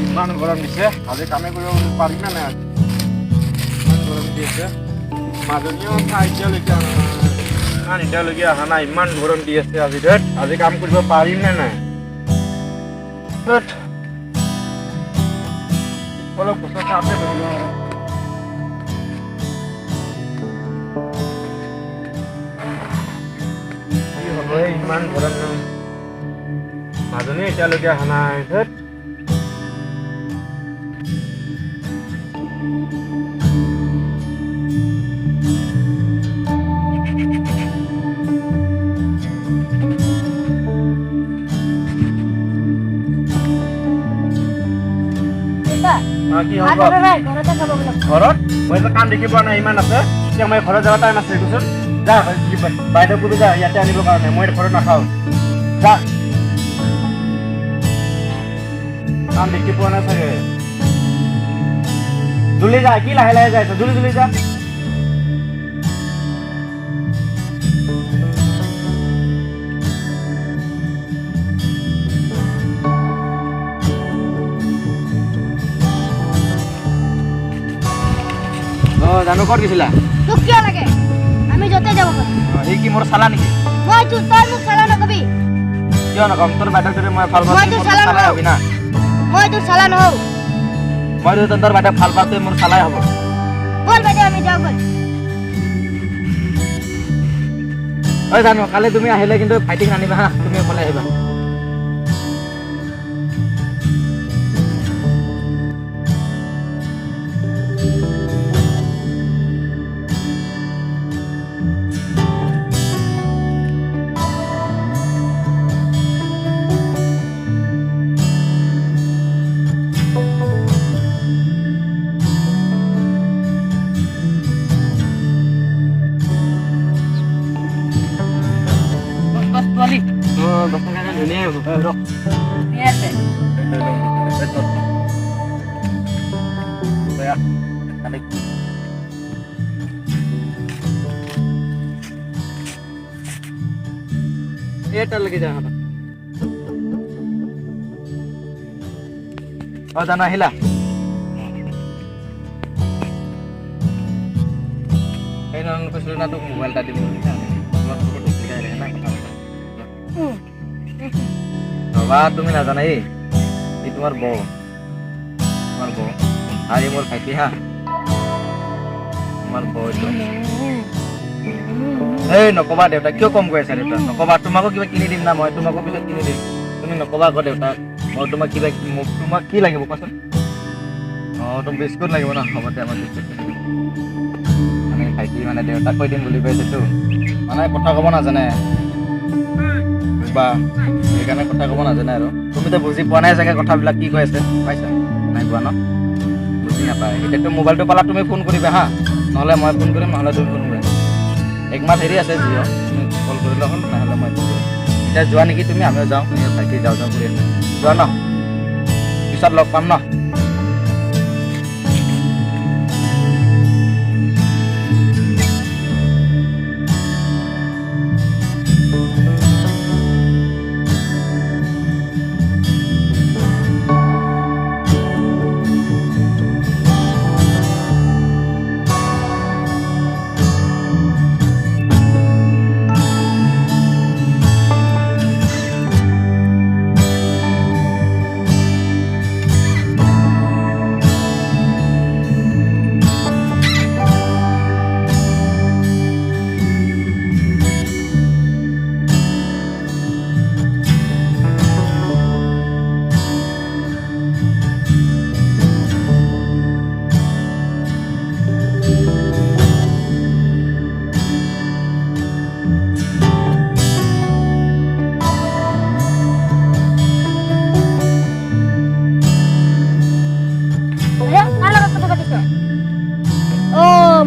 ইমান গৰম দিছে আজি কামে কৰিব পাৰিম নে নাই ইমান গৰম দি আছে মাজনীও এতিয়ালৈকে অহা নাই ইমান গৰম দি আছে আজি ধেত আজি কাম কৰিব পাৰিম নে নাই অলপ বছৰ আছে কি হ'ব ইমান গৰম মাজনী এতিয়ালৈকে অহা নাই ধেত কি হ'ব ঘৰত মই কাম দেখি পোৱা নাই ইমান আছে এতিয়া মই ঘৰত যাব টাইম আছে কৈছোন যা বাইদেউ কবি যা ইয়াতে আনিবৰ কাৰণে মই ঘৰত নাখাওঁ যা কাম দেখি পোৱা নাই চাগে জুলি যা কি লাহে লাহে যাইছ জুলি যা জানো ক'ত গৈছিলা তোক কিয় লাগে আমি যতে যাব পাৰো এই কি মোৰ চালা নেকি মই তোৰ তই মোক চালা নকবি কিয় নকম তোৰ বাইদেউক যদি মই ভাল পাওঁ মই তোৰ চালা হবি না মই তোৰ চালা নহও মই যদি তোৰ বাইদেউক ভাল পাওঁ মোৰ চালাই হ'ব বল বাইদেউ আমি যাওঁ বল ঐ জানো কালি তুমি আহিলে কিন্তু ফাইটিং আনিবা হা তুমি অকলে আহিবা এটালৈকে যাওঁ জানো আহিলা সেইদিনাখন কৈছিলো না তোক মোবাইল এটা দিম ৰবা তুমি নাজানা এই তোমাৰ বৌ আৰু এই মোৰ ভাইটি হা তোমাৰ বৌ এই নকবা দেউতা কিয় কম কৰি আছা দেউতা নকবা তোমাকো কিবা কিনি দিম না মই তোমাকো পিছত কিনি দিম তুমি নকবা আকৌ দেউতা মই তোমাক কিবা তোমাক কি লাগিব কোৱাচোন অঁ তোমাক বিস্কুট লাগিব ন হ'ব দে আমাৰ বিস্কুট মানে ভাইটি মানে দেউতাক কৈ দিম বুলি কৈছেতো মানে কথা ক'ব নাজানে বা সেইকাৰণে কথা ক'ব নাজানে আৰু তুমিতো বুজি পোৱা নাই চাগে কথাবিলাক কি কৈ আছে পাইছা নাই পোৱা ন বুজি নাপায় এতিয়াতো মোবাইলটো পালা তুমি ফোন কৰিবা হা নহ'লে মই ফোন কৰিম নহ'লে তুমি ফোন কৰিবা একমাহ হেৰি আছে জিঅ' তুমি কল কৰিলে হ'ল নহ'লে মই ফোন কৰিম এতিয়া যোৱা নেকি তুমি আমিও যাওঁ ভাইটি যাওঁ কৰি আছে যোৱা ন পিছত লগ পাম ন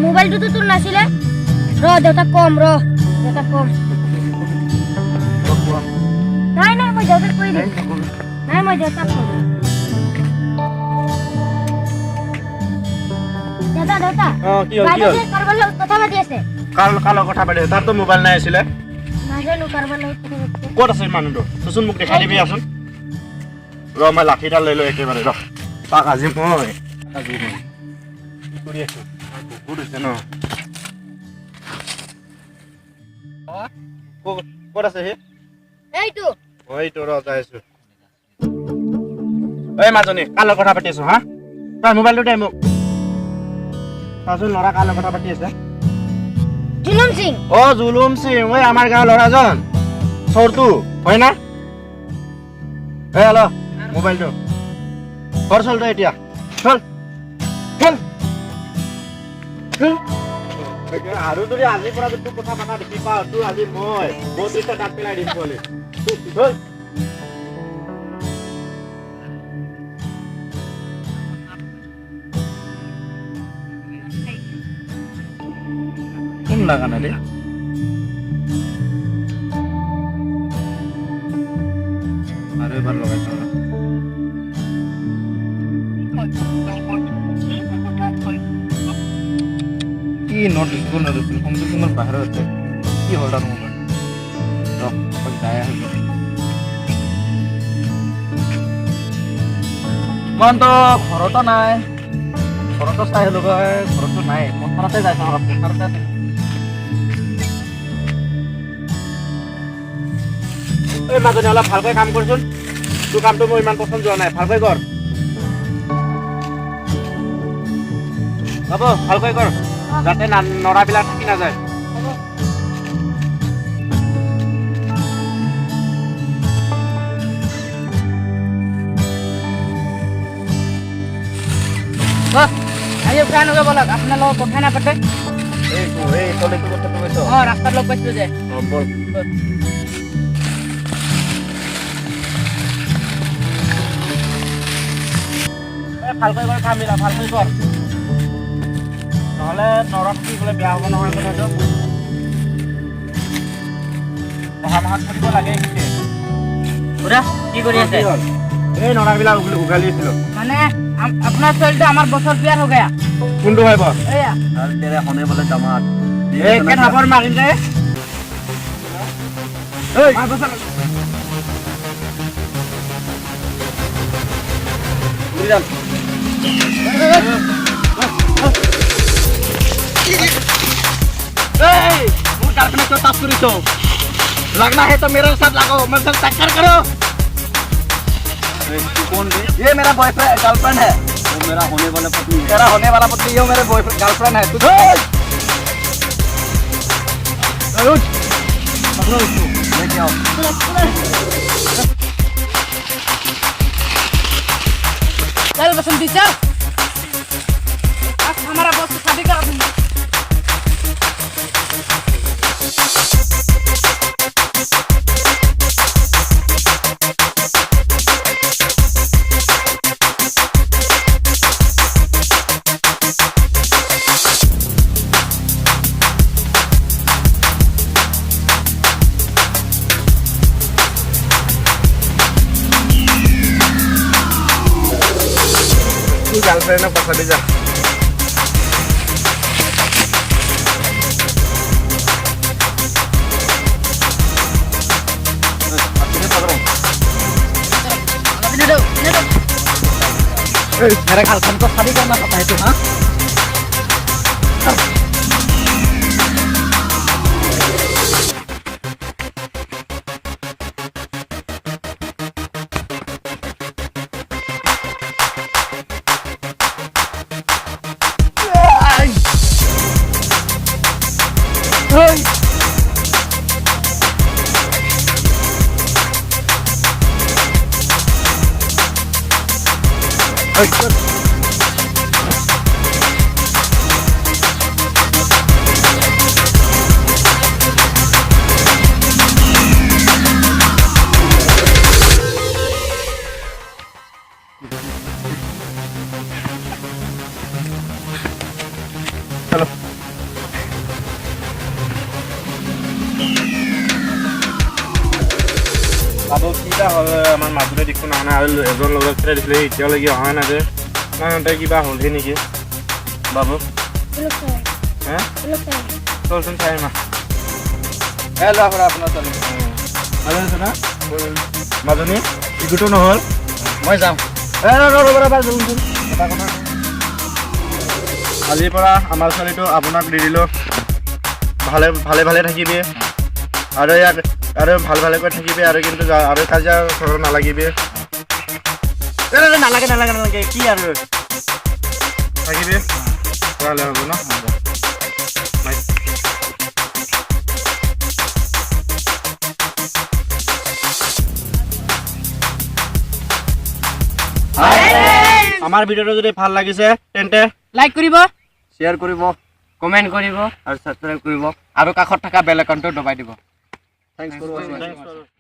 মোবাইলটো তোৰ নাছিলে দেউতাক কম নাই মই দেউতাক কৈ দিম নাই নহয় মই দেউতাক ক'ম দেউতা কি হ'ল কি হ'ল কাৰোবাৰ লগত কথা পাতি আছে কাৰ কথা পাতি তাৰতো মোবাইল নাই আছিলে নাজানো কাৰোবাৰ লগত কথা পাতি ক'ত আছে মানুহটো চোন মোক দেখাই দিবি আচোন ৰ মই লাঠিডাল লৈ একেবাৰে ৰ তাক আজি মই কি কৰি আছো বহুত হৈছে ন ক'ত আছে সি এইটো এইটো ৰ যাই আছো এই মাজনী কাৰ লগত কথা পাতি আছো হা তই মোবাইলটো দে মোক চাচোন ল'ৰা কাৰ লগত কথা পাতি আছে জুলুম সিং জুলুম সিং ওই আমাৰ গাঁৱৰ ল'ৰাজন চোৰটো হয় না এই হেল্ল' মোবাইলটো ঘৰ চল তই এতিয়া চল চল আৰু যদি আজিৰ পৰা যদি কথা পাতা দেখি পাওঁ তোৰ আজি মই বহুত দিশত দাঁত পেলাই দিম পোৱালি চল কোন লাগা না ৰে আৰে এবাৰ লগাইছো কি নোটিস সংযোগৰ বাহিৰত আছে কি হ'ল তাৰ মোবাইল যায় আহিব মনটো ঘৰতো নাই ঘৰতো চাই আহিলো ঘৰতো নাই পথাৰতে যাইছো পথাৰতে আছে এই মাজনী অলপ ভালকৈ কাম কৰচোন তোৰ কামটো মোৰ ইমান পচন্দ যোৱা নাই ভালকৈ কৰ হ'ব ভালকৈ কৰ যাতে নৰাবিলাক থাকি নাযায় আজি উঠাই নগৈ বলক আপোনাৰ লগত কথা নাপাতে এই তলে তো কথা কৈছো ৰাস্তাত লগ পাইছিলো যে বল ভালকৈ কৰ কামবিলাক ভালকৈ কৰ নহ'লে নৰক কি বোলে বেয়া হ'ব নহয় কথাটো অহা মাহত কৰিব লাগে খুৰা কি কৰি আছে এই নৰাবিলাক উঘালি আছিলো মানে আপোনাৰ ছোৱালীটো আমাৰ বছৰ বিয়াৰ হৈ গয়া কোনটো ভাইব এয়া আৰু তেৰে হনে বলে দামাত এই কে থাপৰ মাৰিম যে এই বুঝলাম মোৰ গাৰ্লফ্ৰেণ্ড তো টাচ কৰিছো लगना है तो मेरे साथ लगो मैं टक्कर करो कौन ये मेरा बॉयफ्रेंड गर्लफ्रेंड है वो मेरा होने वाला पत्नी है तेरा होने वाला पत्नी ये मेरे बॉयफ्रेंड गर्लफ्रेंड है तू पकड़ो इसको लेके आओ चल बसंती चल आज हमारा बॉस से शादी करा दूंगा गर्लफ्रेंड पकड़ जा मेरे गर्लफ्रेंड को शादी करना पता है तू हाँ चलो बाबू सीधा আমাৰ মাজুলী দেখোন অহা নাই আৰু এজন ল'ৰা ছোৱালী দিছিলে এতিয়ালৈকে অহা নাই যে তাই কিবা হ'লহি নেকি বাবু হে চলচোন চাই মা ল'ৰা পৰা আপোনাৰ ছোৱালী ভালে আছে না মাজনী ইটোতো নহ'ল মই যাম আজিৰ পৰা আমাৰ ছোৱালীটো আপোনাক দি দিলোঁ ভালে ভালে ভালে থাকিবি আৰু ইয়াক আৰু ভাল ভালেকৈ থাকিবি আৰু কিন্তু আৰু কাজিয়া নালাগিবি নালাগে নালাগে নালাগে কি আৰু থাকিবি ভালে হ'ব ন আমাৰ ভিডিঅ'টো যদি ভাল লাগিছে তেন্তে লাইক কৰিব শ্বেয়াৰ কৰিব কমেণ্ট কৰিব আৰু ছাবস্ক্ৰাইব কৰিব আৰু কাষত থকা বেল আইকনটো দবাই দিব থেংকছ ফৰ ৱাচিং